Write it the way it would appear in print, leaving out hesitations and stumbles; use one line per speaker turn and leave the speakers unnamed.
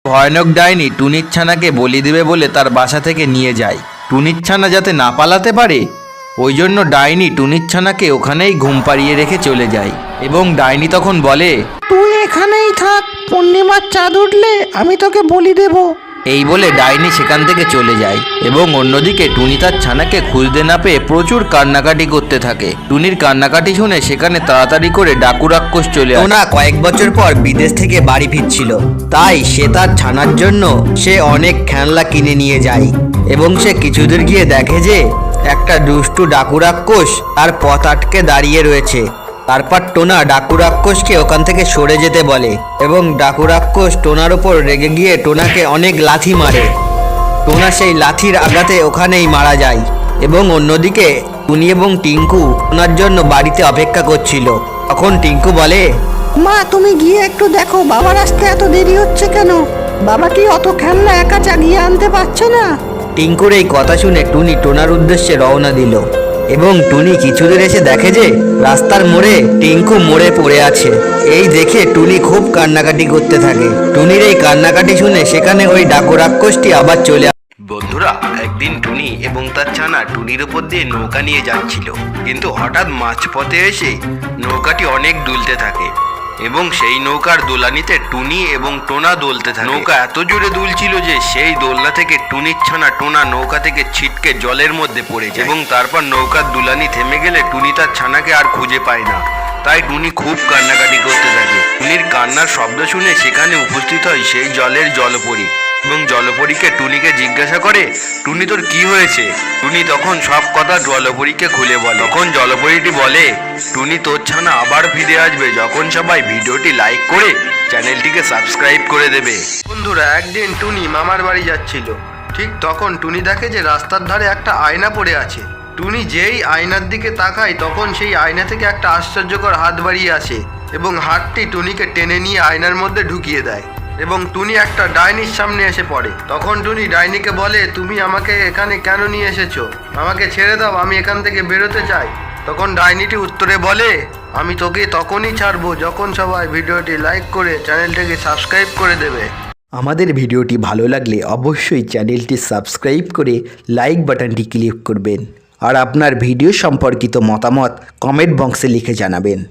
ভয়ানক ডাইনি টুনির ছানাকে বলি দেবে বলে তার বাসা থেকে নিয়ে যায়। টুনির ছানা যাতে না পালাতে পারে ওই জন্য ডাইনি টুনির ছানাকে ওখানেই ঘুম পাড়িয়ে রেখে চলে যায়। এবং ডাইনি তখন বলে,
তুই এখানেই থাক, পূর্ণিমার চাঁদ উঠলে আমি তোকে বলি দেব।
এই বলে ডাইনি সেখান থেকে চলে যায়। এবং অন্যদিকে টুনি তার ছানাকে খুঁজতে না পেয়ে প্রচুর কান্নাকাটি করতে থাকে। টুনির কান্নাকাটি শুনে সেখানে তাড়াতাড়ি করে ডাকু রাক্ষস চলে আসে।
টোনা কয়েক বছর পর বিদেশ থেকে বাড়ি ফিরছিল, তাই সে তার ছানার জন্য সে অনেক খেলনা কিনে নিয়ে যায়। এবং সে কিছুদূর গিয়ে দেখে যে একটা দুষ্টু ডাকু রাক্ষস তার পথ আটকে দাঁড়িয়ে রয়েছে। তারপর টোনা ডাকু রাক্ষসকে ওখান থেকে সরে যেতে বলে এবং ডাকু রাক্ষস টোনার ওপর রেগে গিয়ে টোনাকে অনেক লাথি মারে। টোনা সেই লাথির আঘাতে ওখানেই মারা যায়। এবং অন্যদিকে টুনি এবং টিঙ্কু টোনার জন্য বাড়িতে অপেক্ষা করছিল। তখন টিঙ্কু বলে,
মা তুমি গিয়ে একটু দেখো বাবার আসতে এত দেরি হচ্ছে কেন? বাবা কি অত খেলনা একা চাগিয়ে আনতে পারছে না?
টিঙ্কুর এই কথা শুনে টুনি টোনার উদ্দেশ্যে রওনা দিল। এবং টুনি কিছুদূর এসে দেখে যে রাস্তার মোড়ে টিঙ্কু মরে পড়ে আছে। এই দেখে টুনি খুব কান্নাকাটি করতে থাকে। টুনির এই কান্নাকাটি শুনে সেখানে ওই ডাকু রাক্ষসটি আবার চলে আসে।
বন্ধুরা, একদিন টুনি এবং তার ছানা টুনির উপর দিয়ে নৌকা নিয়ে যাচ্ছিল, কিন্তু হঠাৎ মাঝপথে এসে নৌকাটি অনেক দুলতে থাকে এবং সেই নৌকার দোলানিতে টুনি এবং টোনা দোলতে থাকে। নৌকা এত জোরে দুলছিল যে সেই দোলনা থেকে টুনির ছানা টোনা নৌকা থেকে ছিটকে জলের মধ্যে পড়ে যায়। এবং তারপর নৌকার দুলানি থেমে গেলে টুনি তার ছানাকে আর খুঁজে পায় না। তাই টুনি খুব কান্নাকাটি করতে থাকে। টুনির কান্নার শব্দ শুনে সেখানে উপস্থিত হয় সেই জলের জলপরী এবং জলপরীকে টুনিকে জিজ্ঞাসা করে, টুনি তোর কি হয়েছে? টুনি তখন সব কথা জলপরীকে খুলে বলে। তখন জলপরীটি বলে, টুনি তোর ছানা আবার ফিরে আসবে যখন সবাই ভিডিওটি লাইক করে চ্যানেলটিকে সাবস্ক্রাইব করে দেবে। বন্ধুরা, একদিন টুনি মামার বাড়ি যাচ্ছিল। ঠিক তখন টুনি দেখে যে রাস্তার ধারে একটা আয়না পড়ে আছে। টুনি যেই আয়নার দিকে তাকায় তখন সেই আয়না থেকে একটা আশ্চর্যকর হাত বাড়িয়ে আসে এবং হাতটি টুনিকে টেনে নিয়ে আয়নার মধ্যে ঢুকিয়ে দেয়। এবং টুনি একটা ডাইনির সামনে এসে পড়ে। তখন টুনি ডাইনিকে বলে, তুমি আমাকে এখানে কেন নিয়ে এসেছো? আমাকে ছেড়ে দাও, আমি এখান থেকে বেরোতে চাই। তখন ডাইনিটি উত্তরে বলে, আমি তোকে তখনই ছাড়বো যখন সবাই ভিডিওটি লাইক করে চ্যানেলটাকে সাবস্ক্রাইব করে দেবে।
আমাদের ভিডিওটি ভালো লাগলে অবশ্যই চ্যানেলটি সাবস্ক্রাইব করে লাইক বাটনটি ক্লিক করবেন। আর আপনার ভিডিও সম্পর্কিত মতামত কমেন্ট বক্সে লিখে জানাবেন।